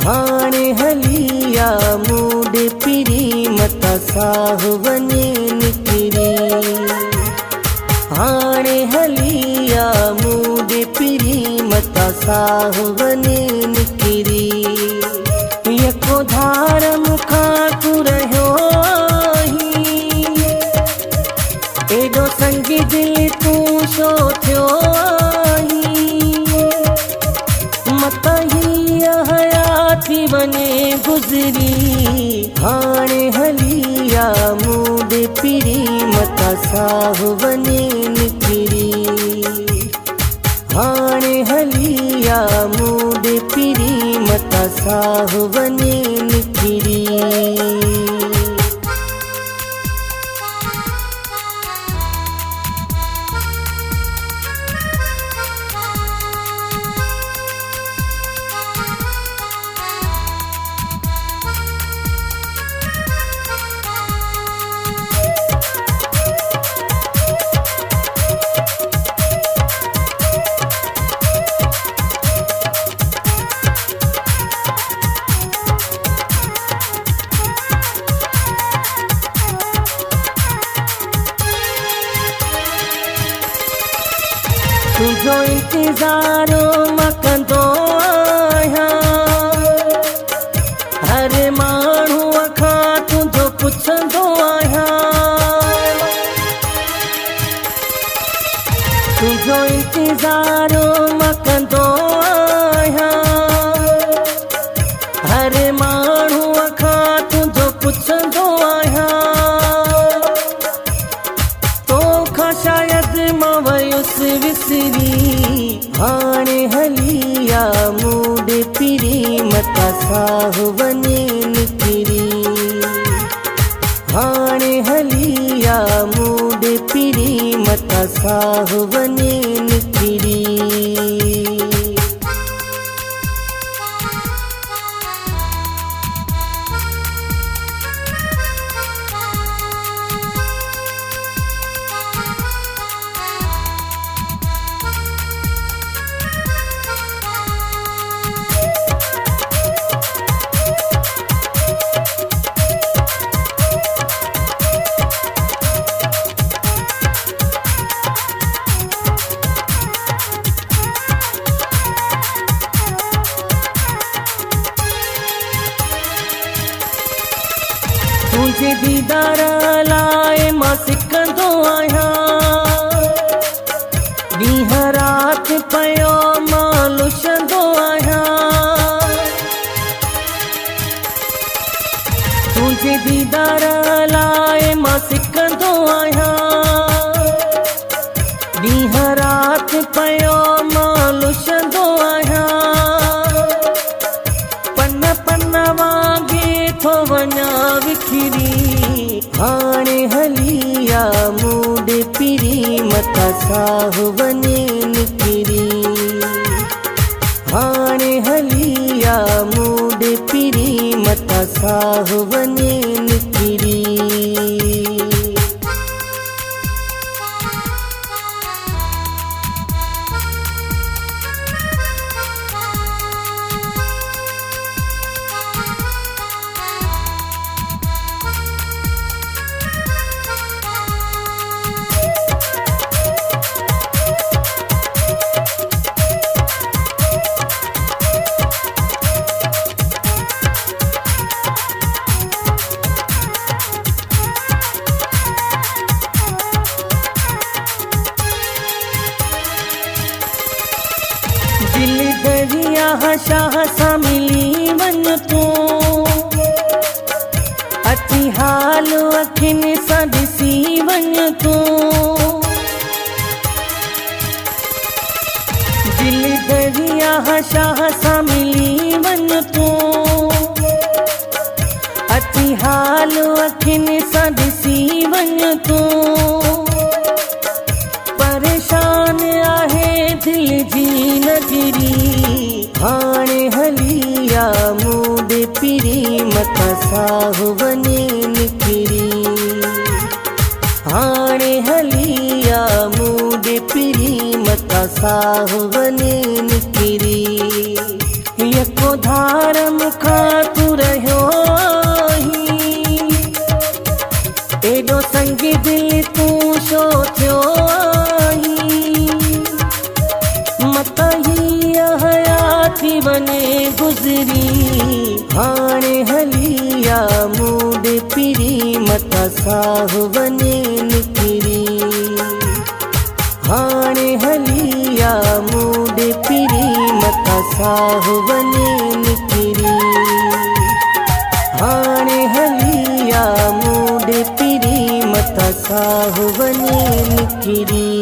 हाणे हलिया मूड पिरी मता साहवने निकरी। हाणे हलिया मूड पिरी मता साहवने निकरी। यको धार मुखा तू रहो एडो संगी दिल तू शो थियो मत ही हयाती बने गुजरी। हाणे हलिया मूड पिरी मता साहवने निकरी। हाणे हलिया मूड पिरी मता साहवने निकरी। तुझो इंतजारो मां कंदो आहियां। हर माण्हू खां तुंहिंजो पुछंदो आहियां। तुझो इंतजारो मां कंदो आहियां। हर माण्हू खां तुंहिंजो पुछंदो आहियां। तोखां शायदि मां वयुसि विसरी। हाणे हलिया मूड पिरी मता साहवने निकरी। हाणे हलिया मूड पिरी मता साहवने निकरी। तुझे दीदार लाए मां सिकंदो आहियां। ॾींहं राति पयो मां लुशंदो आहियां। तुझे दीदार लाए मां सिकंदो आहियां। ॾींहं राति पयो मां लुशंदो आहियां। पन पन वांगे थो वञा विखरी। हाणे हलिया मूड पिरी मता साहवने निकरी। हाणे हलिया मूड पिरी मता साहवने निकरी। दिल दरिया शाह सां मिली वञ तूं। अची हाल अखियुनि सां ॾिसी वञ तूं। दिल दरिया शाह सां मिली वञ तूं। अची हाल अखियुनि सां ॾिसी वञ तूं। परेशान आहे दिल जी नगरी। हाणे हलिया मूड पिरी मता साहवने निकरी। हाणे हलिया मूड पिरी मता साहवने निकरी। यको धार मुखा तू रहियो एडो संगी दिल तू शो थियो मत ही हयाती बने गुजरी हाणे हलिया मूड पिरी मत साह बने निकरी हाणे हलिया मूड पिरी मत साह बने निकरी हाणे हलिया मूड पिरी मत साह बने निकरी।